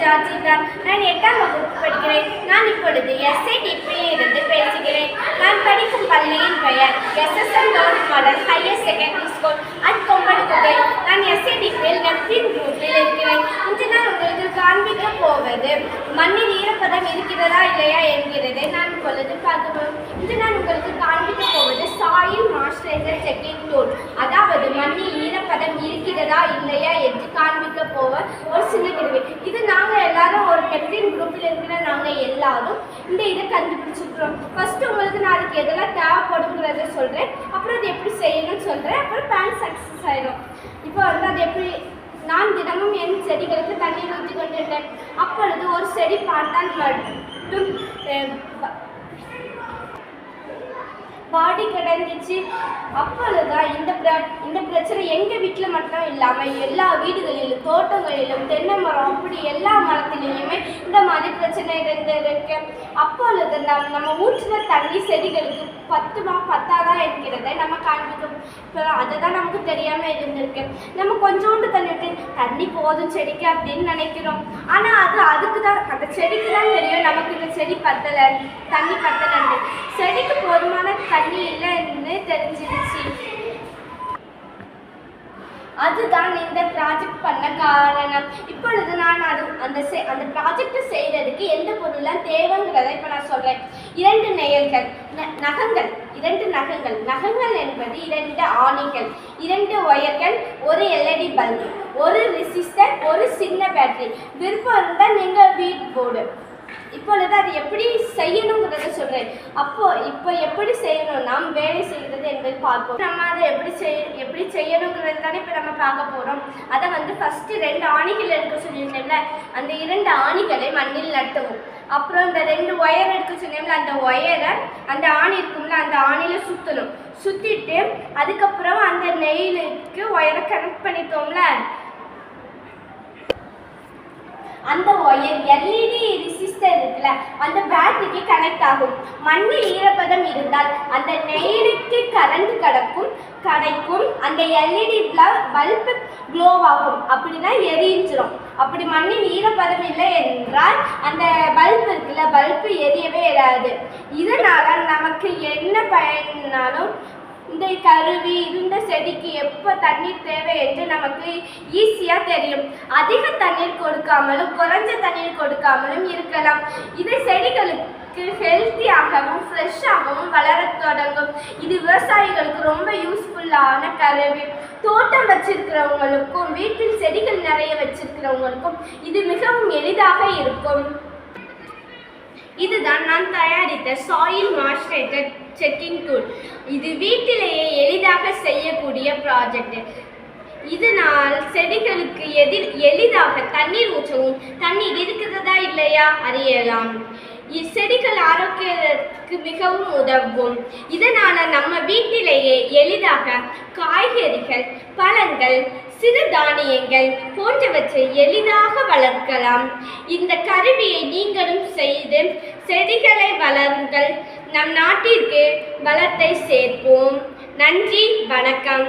Georgina. நான் 8ஆம் வகுப்பு படிக்கிறேன். நான் இப்பொழுது SIDP-யிலிருந்து பேசுகிறேன். நான் படிக்கும் பள்ளியின் பெயர் SSM lord model higher secondary school at Kombankuttai. நான் SIDP-யில் நெப்டின் குரூப்பில் இருக்கிறேன். இன்று நான் உங்களுக்கு காண்பிக்க போவது மண்ணில் ஈரப்பதம் இருக்கிறதா இல்லையா என்கிறதை நான் இப்பொழுது பார்க்கிறோம். இன்று நான் உங்களுக்கு காண்பிக்க போவது சாயில் மாய்ஸ்சரைசர் செக்கிங் டூல், அதாவது மண்ணில் ஈரப்பதம் இருக்கிறதா இல்லையா என்று காண்பிக்க போவ ஒரு சின்ன கருவி. இது நாங்கள் எல்லாரும் ஒரு நெப்டின் குரூப்பில் இருக்கிற நாங்கள் எல்லாரும் இந்த இதை கண்டுபிடிச்சிருக்கிறோம். ஃபர்ஸ்ட் உங்களுக்கு நான் அதுக்கு எதெல்லாம் தேவைப்படுங்கிறத சொல்கிறேன், அப்புறம் அது எப்படி செய்யணும்னு சொல்கிறேன், அப்புறம் பிளான் சக்ஸஸ் ஆயிடும். இப்போ வந்து அது எப்படி, நான் தினமும் என் செடிகளுக்கு தண்ணீர் ஊற்றி கொண்டிருந்தேன். அப்பொழுது ஒரு செடி பார்த்தால் மட்டும் பாடி கிடந்துச்சு. அப்பொழுதுதான் இந்த பிரச்சனை எங்கள் வீட்டில் மட்டும் இல்லாமல் எல்லா வீடுகளிலும் தோட்டங்களிலும் தென்னை மரம் அப்படி எல்லா மரத்திலையுமே இந்த மாதிரி பிரச்சனை இருந்திருக்கு. அப்பொழுது நம்ம ஊற்றின தண்ணி செடிகளுக்கு பத்தாதா என்கிறதை நம்ம காண்பிக்கும். இப்போ அதுதான் நமக்கு தெரியாமல் இருந்திருக்கு. நம்ம கொஞ்சோண்டு தண்ணி போதும் செடிக்கு அப்படின்னு நினைக்கிறோம். ஆனால் அதுக்கு தான், அந்த செடிக்கு தான் தெரியும் நமக்கு இந்த செடி பத்தலை, தண்ணி பத்தலைன்னு. செடிக்கு போதுமான தண்ணி இல்லைன்னு தெரிஞ்சிருச்சு. அதுதான் இந்த ப்ராஜெக்ட் பண்ண காரணம். இப்பொழுது நான் அந்த ப்ராஜெக்டை செய்கிறதுக்கு எந்த பொருள்லாம் தேவைங்கிறத இப்போ நான் சொல்கிறேன். 2 நகங்கள், 2 நகங்கள். நகங்கள் என்பது 2 ஆணிகள், 2 ஒயர்கள், ஒரு LED பல்பு, ஒரு ரெசிஸ்டர், ஒரு சின்ன பேட்டரி. விருப்பம் இருந்தால் நீங்கள் வீட் போர்டு. இப்பொழுது அது எப்படி செய்யணுங்கிறத சொல்கிறேன். இப்போ எப்படி செய்யணும், நாம் வேலை செய்கிறது என்பதை பார்ப்போம். நம்ம அதை எப்படி செய்யணுங்கிறது தானே இப்போ நம்ம பார்க்க போகிறோம். அதை வந்து ஃபஸ்ட்டு 2 ஆணிகள் எடுக்க சொல்லியிருந்தேன்ல, அந்த 2 ஆணிகளை மண்ணில் நட்டுவோம். அப்புறம் இந்த 2 ஒயர் எடுக்க சொன்னோம்ல, அந்த ஒயரை அந்த ஆணி இருக்கும்ல அந்த ஆணியில் சுற்றணும். சுற்றிட்டு அதுக்கப்புறம் அந்த நெயிலுக்கு ஒயரை கனெக்ட் பண்ணிட்டோம்ல, அந்த ஒயர் LED ரெசிஸ்டர் இருக்குல்ல அந்த பேட்டரிக்கு கனெக்ட் ஆகும். மண்ணில் ஈரப்பதம் இருந்தால் அந்த நெயிலுக்கு கரண்ட் கிடைக்கும். அந்த LED பல்பு க்ளோவாகும், அப்படின்னா எரிஞ்சிடும். அப்படி மண்ணில் ஈரப்பதம் இல்லை என்றால் அந்த பல்பு இருக்குல்ல, பல்பு எரியவே இராது. இதனால் நமக்கு என்ன பயனாலும் இந்த கருவி இருந்த செடிக்கு எப்போ தண்ணீர் தேவை என்று நமக்கு ஈஸியாக தெரியும். அதிக தண்ணீர் கொடுக்காமலும் குறைஞ்ச தண்ணீர் கொடுக்காமலும் இருக்கலாம். இது செடிகளுக்கு ஹெல்த்தியாகவும் ஃப்ரெஷ்ஷாகவும் வளர தொடங்கும். இது விவசாயிகளுக்கு ரொம்ப யூஸ்ஃபுல்லான கருவி. தோட்டம் வச்சிருக்கிறவங்களுக்கும் வீட்டில் செடிகள் நிறைய வச்சிருக்கிறவங்களுக்கும் இது மிகவும் எளிதாக இருக்கும். இதுதான் நான் தயாரித்த சாயில் மாய்ஸ்சரைசர் செக்கிங் டூல். இது வீட்டிலேயே எளிதாக செய்யக்கூடிய ப்ராஜெக்ட். இதனால் செடிகளுக்கு எளிதாக தண்ணீர் ஊற்றவும், தண்ணீர் இருக்கிறதா இல்லையா அறியலாம். செடிகள் ஆரோக்கியத்திற்கு மிகவும் உதவும். இதனால் நம்ம வீட்டிலேயே எளிதாக காய்கறிகள், பழங்கள், சிறு தானியங்கள் போன்றவற்றை எளிதாக வளர்க்கலாம். இந்த கருவியை நீங்களும் செய்து செடிகளை வளருங்கள். நம் நாட்டிற்கு வளத்தை சேர்ப்போம். நன்றி, வணக்கம்.